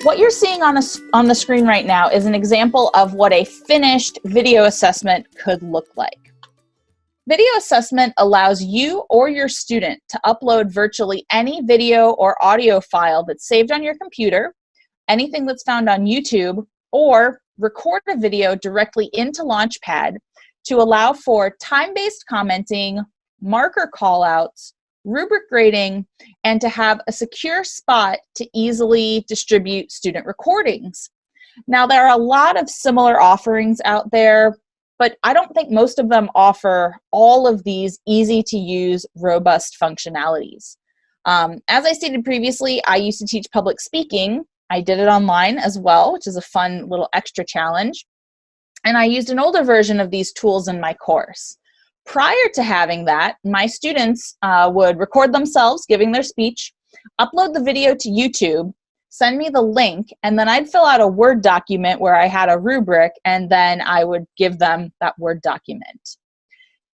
What you're seeing on the screen right now is an example of what a finished video assessment could look like. Video assessment allows you or your student to upload virtually any video or audio file that's saved on your computer, anything that's found on YouTube, or record a video directly into Launchpad to allow for time-based commenting, marker callouts, rubric grading, and to have a secure spot to easily distribute student recordings. Now, there are a lot of similar offerings out there, but I don't think most of them offer all of these easy-to-use, robust functionalities. As I stated previously, I used to teach public speaking. I did it online as well, which is a fun little extra challenge. And I used an older version of these tools in my course. Prior to having that, my students would record themselves giving their speech, upload the video to YouTube, send me the link, and then I'd fill out a Word document where I had a rubric, and then I would give them that Word document.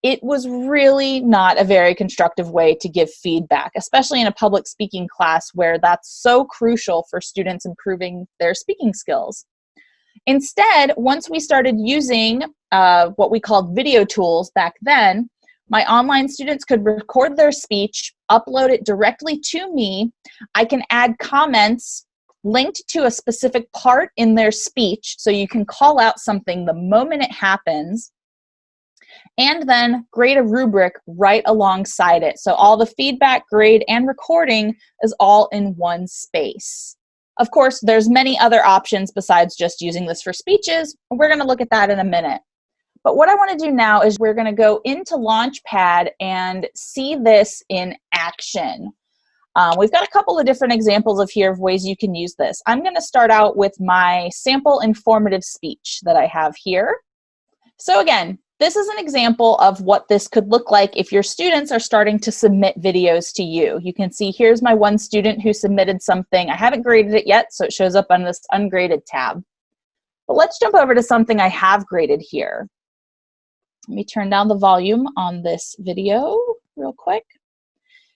It was really not a very constructive way to give feedback, especially in a public speaking class where that's so crucial for students improving their speaking skills. Instead, once we started using what we called video tools back then, my online students could record their speech, upload it directly to me. I can add comments linked to a specific part in their speech, so you can call out something the moment it happens, and then grade a rubric right alongside it. So all the feedback, grade, and recording is all in one space. Of course, there's many other options besides just using this for speeches. We're going to look at that in a minute. But what I want to do now is we're going to go into Launchpad and see this in action. We've got a couple of different examples of ways you can use this. I'm going to start out with my sample informative speech that I have here. So again, this is an example of what this could look like if your students are starting to submit videos to you. You can see here's my one student who submitted something. I haven't graded it yet, so it shows up on this ungraded tab. But let's jump over to something I have graded here. Let me turn down the volume on this video real quick.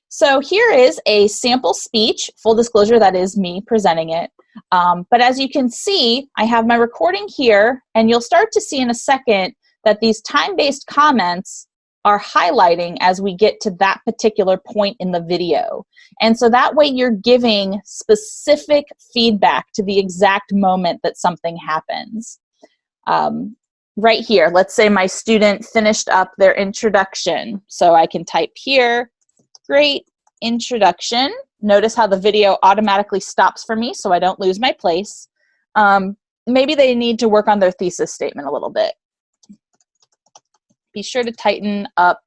So here is a sample speech. Full disclosure, that is me presenting it. But as you can see, I have my recording here, and you'll start to see in a second that these time-based comments are highlighting as we get to that particular point in the video. And so that way you're giving specific feedback to the exact moment that something happens. Right here, let's say my student finished up their introduction. So I can type here, great introduction. Notice how the video automatically stops for me so I don't lose my place. Maybe they need to work on their thesis statement a little bit. Be sure to tighten up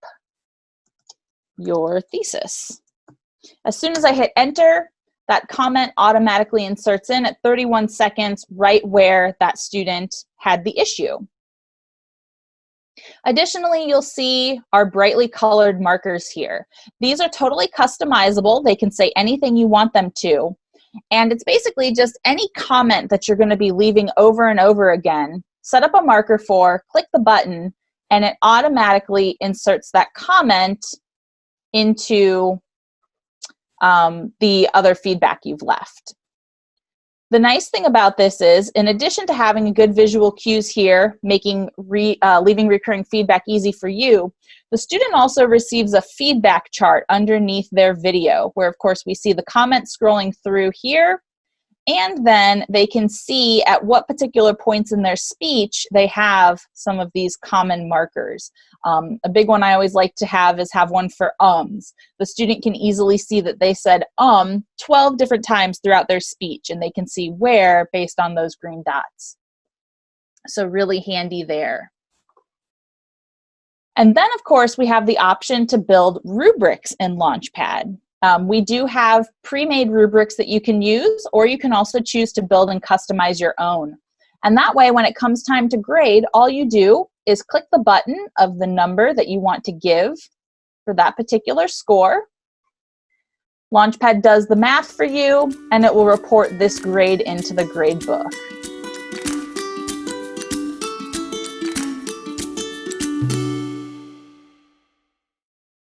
your thesis. As soon as I hit enter, that comment automatically inserts in at 31 seconds right where that student had the issue. Additionally, you'll see our brightly colored markers here. These are totally customizable. They can say anything you want them to. And it's basically just any comment that you're going to be leaving over and over again. Set up a marker for, click the button, and it automatically inserts that comment into the other feedback you've left. The nice thing about this is, in addition to having a good visual cues here, making leaving recurring feedback easy for you, the student also receives a feedback chart underneath their video, where of course we see the comments scrolling through here, and then they can see at what particular points in their speech they have some of these common markers. A big one I always like to have is have one for ums. The student can easily see that they said 12 different times throughout their speech, and they can see where based on those green dots. So really handy there. And then of course we have the option to build rubrics in Launchpad. We do have pre-made rubrics that you can use, or you can also choose to build and customize your own. And that way, when it comes time to grade, all you do is click the button of the number that you want to give for that particular score. Launchpad does the math for you, and it will report this grade into the grade book.